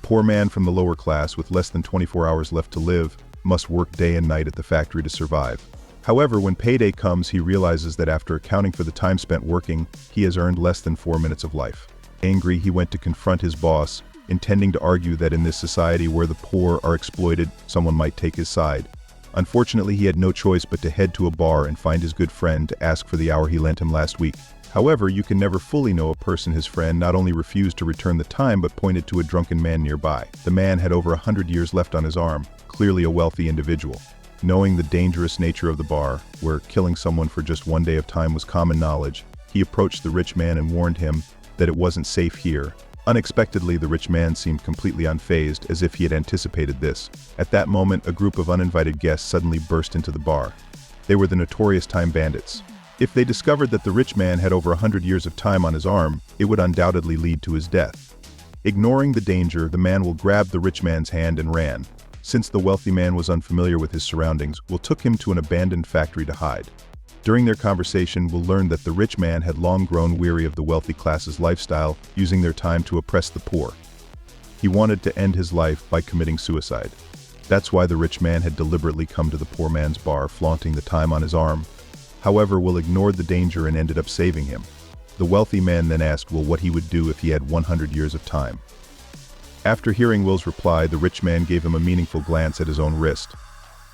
poor man from the lower class with less than 24 hours left to live must work day and night at the factory to survive. However, when payday comes, he realizes that after accounting for the time spent working, he has earned less than 4 minutes of life. Angry, he went to confront his boss, intending to argue that in this society where the poor are exploited, someone might take his side. Unfortunately, he had no choice but to head to a bar and find his good friend to ask for the hour he lent him last week. However, you can never fully know a person. His friend not only refused to return the time but pointed to a drunken man nearby. The man had over 100 years left on his arm, clearly a wealthy individual. Knowing the dangerous nature of the bar, where killing someone for just 1 day of time was common knowledge, he approached the rich man and warned him that it wasn't safe here. Unexpectedly, the rich man seemed completely unfazed, as if he had anticipated this. At that moment, a group of uninvited guests suddenly burst into the bar. They were the notorious time bandits. If they discovered that the rich man had over 100 years of time on his arm, it would undoubtedly lead to his death. Ignoring the danger, the man will grabbed the rich man's hand and ran. Since the wealthy man was unfamiliar with his surroundings, Will took him to an abandoned factory to hide. During their conversation, Will learned that the rich man had long grown weary of the wealthy class's lifestyle, using their time to oppress the poor. He wanted to end his life by committing suicide. That's why the rich man had deliberately come to the poor man's bar, flaunting the time on his arm. However, Will ignored the danger and ended up saving him. The wealthy man then asked Will what he would do if he had 100 years of time. After hearing Will's reply, the rich man gave him a meaningful glance at his own wrist.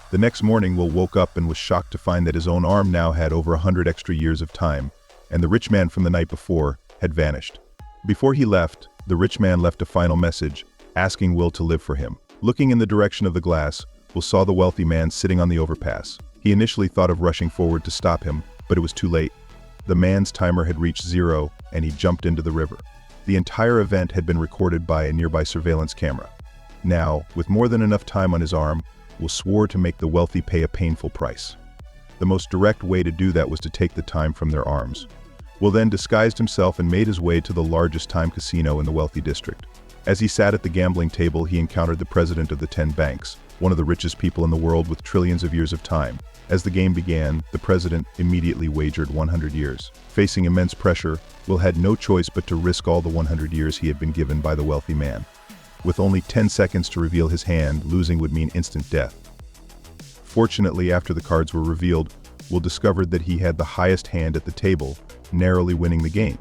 The next morning, Will woke up and was shocked to find that his own arm now had over 100 extra years of time, and the rich man from the night before had vanished. Before he left, the rich man left a final message, asking Will to live for him. Looking in the direction of the glass, Will saw the wealthy man sitting on the overpass. He initially thought of rushing forward to stop him, but it was too late. The man's timer had reached 0, and he jumped into the river. The entire event had been recorded by a nearby surveillance camera. Now, with more than enough time on his arm, Will swore to make the wealthy pay a painful price. The most direct way to do that was to take the time from their arms. Will then disguised himself and made his way to the largest time casino in the wealthy district. As he sat at the gambling table, he encountered the president of the 10 banks, one of the richest people in the world with trillions of years of time. As the game began, the president immediately wagered 100 years. Facing immense pressure, Will had no choice but to risk all the 100 years he had been given by the wealthy man. With only 10 seconds to reveal his hand, losing would mean instant death. Fortunately, after the cards were revealed, Will discovered that he had the highest hand at the table, narrowly winning the game.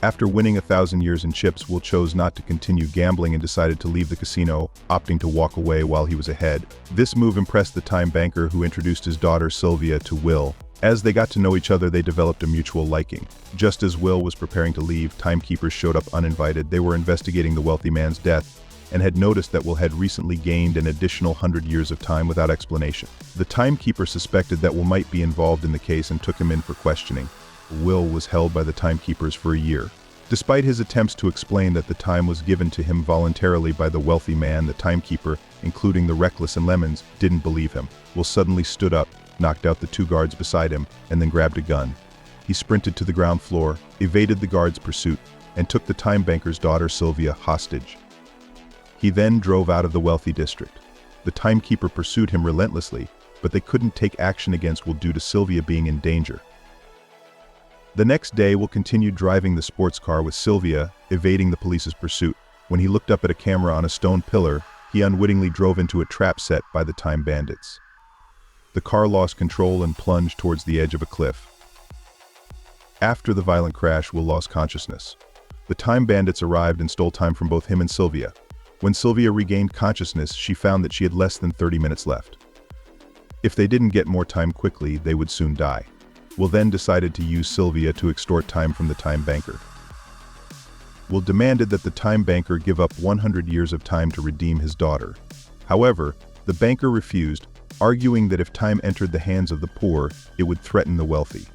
After winning 1,000 years in chips, Will chose not to continue gambling and decided to leave the casino, opting to walk away while he was ahead. This move impressed the time banker, who introduced his daughter Sylvia to Will. As they got to know each other, they developed a mutual liking. Just as Will was preparing to leave, timekeepers showed up uninvited. They were investigating the wealthy man's death and had noticed that Will had recently gained an additional 100 years of time without explanation. The timekeeper suspected that Will might be involved in the case and took him in for questioning. Will was held by the timekeepers for a year. Despite his attempts to explain that the time was given to him voluntarily by the wealthy man, the timekeeper, including the Reckless and Lemons, didn't believe him. Will suddenly stood up, knocked out the 2 guards beside him, and then grabbed a gun. He sprinted to the ground floor, evaded the guards' pursuit, and took the time banker's daughter Sylvia hostage. He then drove out of the wealthy district. The timekeeper pursued him relentlessly, but they couldn't take action against Will due to Sylvia being in danger. The next day, Will continued driving the sports car with Sylvia, evading the police's pursuit. When he looked up at a camera on a stone pillar, he unwittingly drove into a trap set by the time bandits. The car lost control and plunged towards the edge of a cliff. After the violent crash, Will lost consciousness. The time bandits arrived and stole time from both him and Sylvia. When Sylvia regained consciousness, she found that she had less than 30 minutes left. If they didn't get more time quickly, they would soon die. Will then decided to use Sylvia to extort time from the time banker. Will demanded that the time banker give up 100 years of time to redeem his daughter. However, the banker refused, arguing that if time entered the hands of the poor, it would threaten the wealthy.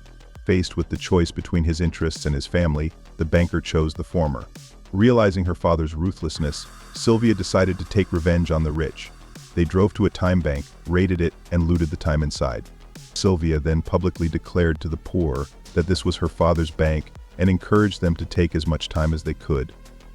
Faced with the choice between his interests and his family, the banker chose the former. Realizing her father's ruthlessness, Sylvia decided to take revenge on the rich. They drove to a time bank, raided it, and looted the time inside. Sylvia then publicly declared to the poor that this was her father's bank and encouraged them to take as much time as they could.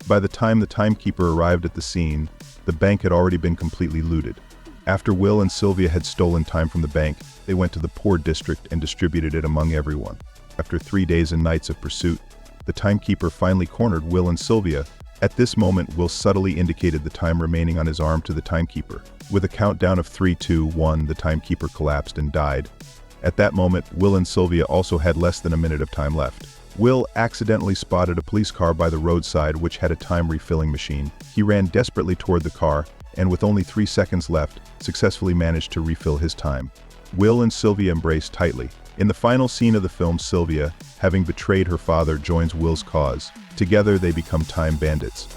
By the time the timekeeper arrived at the scene, the bank had already been completely looted. After Will and Sylvia had stolen time from the bank, they went to the poor district and distributed it among everyone. After 3 days and nights of pursuit, the timekeeper finally cornered Will and Sylvia, At this moment, Will subtly indicated the time remaining on his arm to the timekeeper. With a countdown of 3, 2, 1, the timekeeper collapsed and died. At that moment, Will and Sylvia also had less than a minute of time left. Will accidentally spotted a police car by the roadside which had a time refilling machine. He ran desperately toward the car, and with only 3 seconds left, successfully managed to refill his time. Will and Sylvia embrace tightly. In the final scene of the film, Sylvia, having betrayed her father, joins Will's cause. Together they become time bandits.